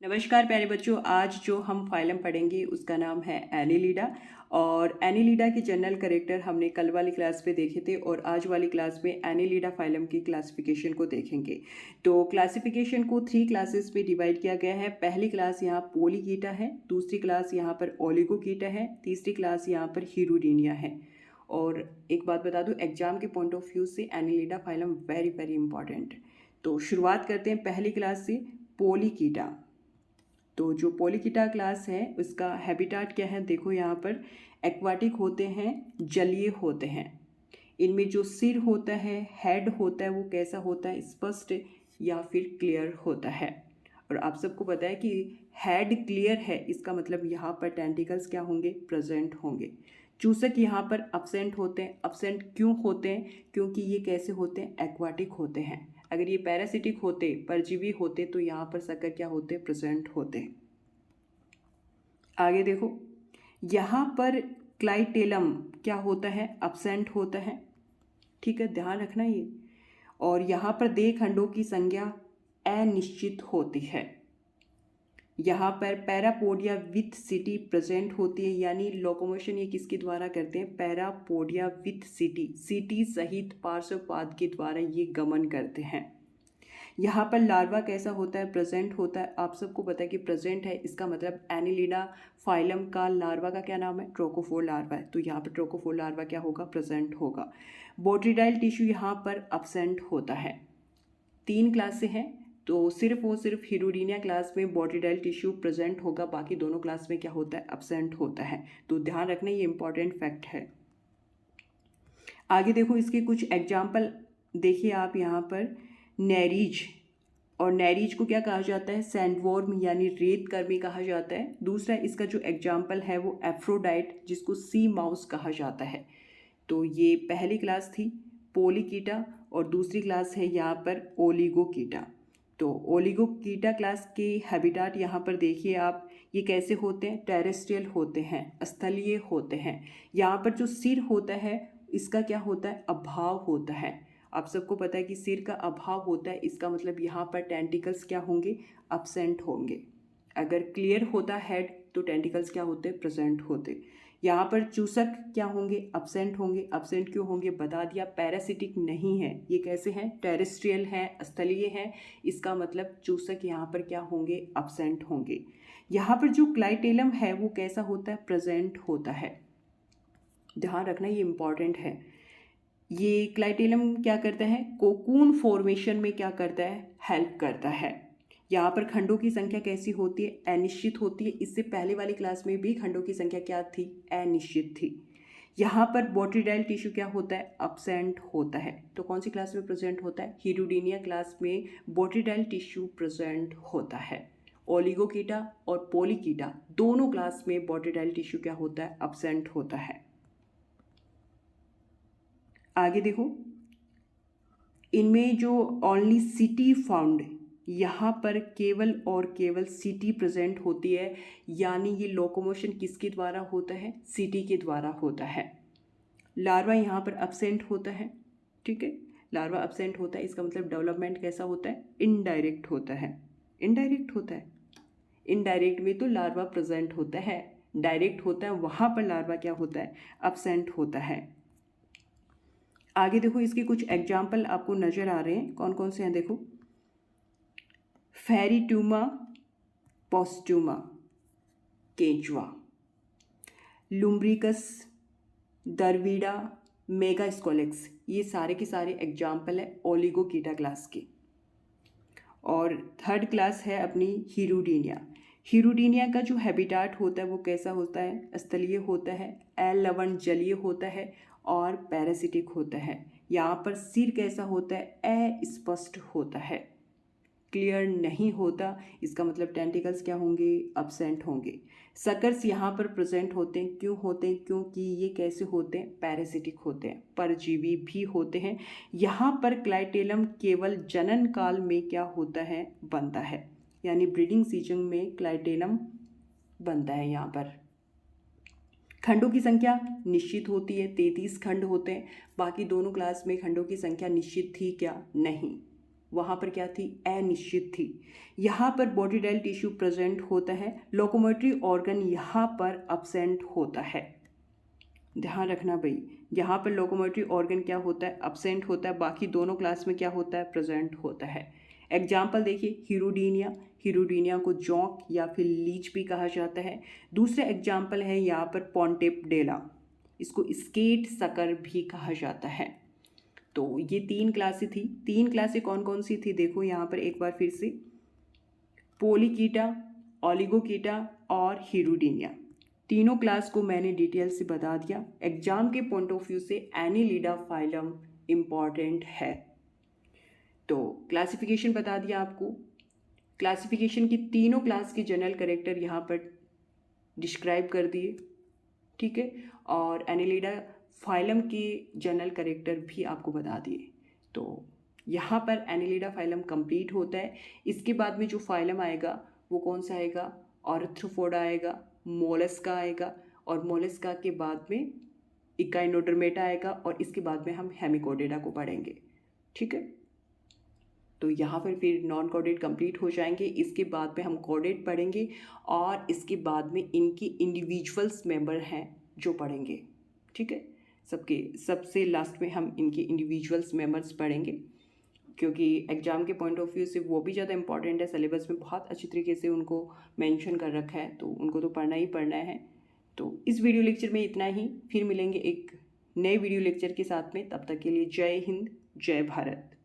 नमस्कार प्यारे बच्चों। आज जो हम फाइलम पढ़ेंगे उसका नाम है एनीलिडा। और एनीलिडा के जनरल कैरेक्टर हमने कल वाली क्लास में देखे थे और आज वाली क्लास में एनीलिडा फाइलम की क्लासिफिकेशन को देखेंगे। तो क्लासिफिकेशन को 3 क्लासेस में डिवाइड किया गया है। पहली क्लास यहाँ पोलीकीटा है, दूसरी क्लास यहाँ पर ओलिगोकीटा है, तीसरी क्लास यहाँ पर हीरोडीनिया है। और एक बात बता दूं, एग्जाम के पॉइंट ऑफ व्यू से Annelida phylum very very important. तो शुरुआत करते हैं पहली क्लास से, पोलीकीटा। तो जो पोलीकीटा क्लास है उसका हैबिटाट क्या है, देखो यहाँ पर एक्वाटिक होते हैं, जलीय होते हैं। इनमें जो सिर होता है, हेड होता है, वो कैसा होता है, स्पष्ट या फिर क्लियर होता है। और आप सबको पता है कि हेड क्लियर है, इसका मतलब यहाँ पर टेंटिकल्स क्या होंगे, प्रेजेंट होंगे। चूसक यहाँ पर अब्सेंट होते हैं। अब्सेंट क्यों होते हैं, क्योंकि ये कैसे होते हैं, एक्वाटिक होते हैं। अगर ये पैरासिटिक होते, परजीवी होते, तो यहाँ पर सकर क्या होते, प्रेजेंट होते। आगे देखो, यहाँ पर क्लाइटेलम क्या होता है, अब्सेंट होता है। ठीक है, ध्यान रखना ये। और यहाँ पर देह खंडों की संख्या अनिश्चित होती है। यहाँ पर पैरापोडिया विथ सिटी प्रेजेंट होती है, यानी लोकोमोशन ये किसके द्वारा करते हैं, पैरापोडिया विथ सिटी, सिटी सहित पार्श्वपाद के द्वारा ये गमन करते हैं। यहाँ पर लार्वा कैसा होता है, प्रेजेंट होता है। आप सबको पता है कि प्रेजेंट है, इसका मतलब एनीलिडा फाइलम का लार्वा का क्या नाम है, ट्रोकोफोर लार्वा है। तो यहाँ पर ट्रोकोफोर लार्वा क्या होगा, प्रेजेंट होगा। बोट्रिडाइल टिश्यू यहाँ पर अब्सेंट होता है। 3 क्लास से हैं, तो सिर्फ हीरोडीनिया क्लास में बोट्रिडाइल टिश्यू प्रेजेंट होगा, बाकी दोनों क्लास में क्या होता है, अब्सेंट होता है। तो ध्यान रखना, ये इंपॉर्टेंट फैक्ट है। आगे देखो, इसके कुछ एग्जाम्पल देखिए आप यहाँ पर। नेरीज, और नेरीज को क्या कहा जाता है, सैंडवॉर्म यानी रेत कर्मी कहा जाता है। दूसरा इसका जो एग्जाम्पल है वो एफ्रोडाइट, जिसको सी माउस कहा जाता है। तो ये पहली क्लास थी पोलीकीटा, और दूसरी क्लास है यहाँ पर ओलिगोकीटा। तो ओलिगोकीटा क्लास के हैबिटाट यहाँ पर देखिए आप, ये कैसे होते हैं, टेरेस्ट्रियल होते हैं, स्थलीय होते हैं। यहाँ पर जो सिर होता है इसका क्या होता है, अभाव होता है। आप सबको पता है कि सिर का अभाव होता है, इसका मतलब यहाँ पर टेंटिकल्स क्या होंगे, अब्सेंट होंगे। अगर क्लियर होता हेड तो टेंटिकल्स क्या होते, प्रेजेंट होते। यहाँ पर चूसक क्या होंगे, अब्सेंट होंगे। अब्सेंट क्यों होंगे, बता दिया, पैरासिटिक नहीं है, ये कैसे हैं, टेरेस्ट्रियल हैं, स्थलीय हैं। इसका मतलब चूसक यहाँ पर क्या होंगे, अब्सेंट होंगे। यहाँ पर जो क्लाइटेलम है वो कैसा होता है, प्रेजेंट होता है। ध्यान रखना, ये इंपॉर्टेंट है। ये क्लाइटेलम क्या करता है, कोकून फॉर्मेशन में क्या करता है, हेल्प करता है। यहाँ पर खंडों की संख्या कैसी होती है, अनिश्चित होती है। इससे पहले वाली क्लास में भी खंडों की संख्या क्या थी, अनिश्चित थी। यहाँ पर बोट्रिडाइल टिश्यू क्या होता है, अब्सेंट होता है। तो कौन सी क्लास में प्रेजेंट होता है, हीरोडीनिया क्लास में बोट्रिडाइल टिश्यू प्रेजेंट होता है। ओलिगोकीटा और पोलीकीटा दोनों क्लास में बोट्रिडाइल टिश्यू क्या होता है, अब्सेंट होता है। आगे देखो, इनमें जो ओनली सिटी फाउंड, यहाँ पर केवल और केवल सिटी प्रेजेंट होती है, यानी ये लोकोमोशन किसके द्वारा होता है, सिटी के द्वारा होता है। लार्वा यहाँ पर अब्सेंट होता है। ठीक है, लार्वा अब्सेंट होता है, इसका मतलब डेवलपमेंट कैसा होता है, इनडायरेक्ट होता है। इनडायरेक्ट होता है, इनडायरेक्ट में तो लार्वा प्रेजेंट होता है, डायरेक्ट होता है वहाँ पर लार्वा क्या होता है, अब्सेंट होता है। आगे देखो, इसके कुछ एग्जाम्पल आपको नज़र आ रहे हैं, कौन कौन से हैं देखो। फेरिट्यूमा पोस्ट्यूमा, केंचुआ। लुम्ब्रिकस, दरवीडा, मेगास्कोलेक्स, ये सारे के सारे एग्जाम्पल है ओलिगोकीटा क्लास के। और थर्ड क्लास है अपनी हीरोडीनिया। हीरोडीनिया का जो हैबिटाट होता है वो कैसा होता है, स्थलीय होता है, लवण जलीय होता है और पैरासिटिक होता है। यहाँ पर सिर कैसा होता है, अस्पष्ट होता है, क्लियर नहीं होता। इसका मतलब टेंटिकल्स क्या होंगे, अब्सेंट होंगे। सकर्स यहाँ पर प्रेजेंट होते हैं, क्यों होते हैं, क्योंकि ये कैसे होते हैं, पैरासिटिक होते हैं, परजीवी भी होते हैं। यहाँ पर क्लाइटेलम केवल जनन काल में क्या होता है, बनता है, यानी ब्रीडिंग सीजन में क्लाइटेलम बनता है। यहाँ पर खंडों की संख्या निश्चित होती है, 33 खंड होते हैं। बाकी दोनों क्लास में खंडों की संख्या निश्चित थी क्या, नहीं। वहाँ पर क्या थी, अनिश्चित थी। यहाँ पर बॉडी डेल टिश्यू प्रेजेंट होता है, लोकोमोटरी ऑर्गन यहाँ पर अब्सेंट होता है। ध्यान रखना भाई, यहाँ पर लोकोमोटरी ऑर्गन क्या होता है, अब्सेंट होता है, बाकी दोनों क्लास में क्या होता है, प्रेजेंट होता है। एग्जाम्पल देखिए, हीरोडीनिया, हीरोडीनिया को जॉक या फिर लीच भी कहा जाता है। दूसरा एग्जाम्पल है यहाँ पर पॉन्टेपडेला, इसको स्केट सकर भी कहा जाता है। तो ये 3 क्लासें थी। 3 क्लासें कौन कौन सी थी, देखो यहाँ पर एक बार फिर से, पोलीकीटा, ओलिगोकीटा और हीरोडीनिया। तीनों क्लास को मैंने डिटेल से बता दिया। एग्जाम के पॉइंट ऑफ व्यू से एनिलिडा फाइलम इम्पॉर्टेंट है। तो क्लासिफिकेशन बता दिया आपको। क्लासिफिकेशन की तीनों क्लास के जनरल कैरेक्टर यहाँ पर डिस्क्राइब कर दिए, ठीक है, और एनिलिडा फाइलम के जनरल कैरेक्टर भी आपको बता दिए। तो यहाँ पर एनिलिडा फाइलम कंप्लीट होता है। इसके बाद में जो फाइलम आएगा वो कौन सा आएगा, ऑर्थ्रोपोडा आएगा, मोलस्का आएगा, और मोलस्का के बाद में इकाइनोडर्मेटा आएगा, और इसके बाद में हम हेमिकोडेटा को पढ़ेंगे, ठीक है। तो यहाँ पर फिर नॉन कॉर्डेट कंप्लीट हो जाएंगे। इसके बाद में हम कॉर्डेट पढ़ेंगे, और इसके बाद में इनकी इंडिविजुअल्स मेंबर हैं जो पढ़ेंगे, ठीक है। सबसे लास्ट में हम इनके इंडिविजुअल्स मेंबर्स पढ़ेंगे, क्योंकि एग्जाम के पॉइंट ऑफ व्यू से वो भी ज़्यादा इंपॉर्टेंट है। सिलेबस में बहुत अच्छी तरीके से उनको मेंशन कर रखा है, तो उनको तो पढ़ना ही पढ़ना है। तो इस वीडियो लेक्चर में इतना ही, फिर मिलेंगे एक नए वीडियो लेक्चर के साथ में। तब तक के लिए जय हिंद, जय भारत।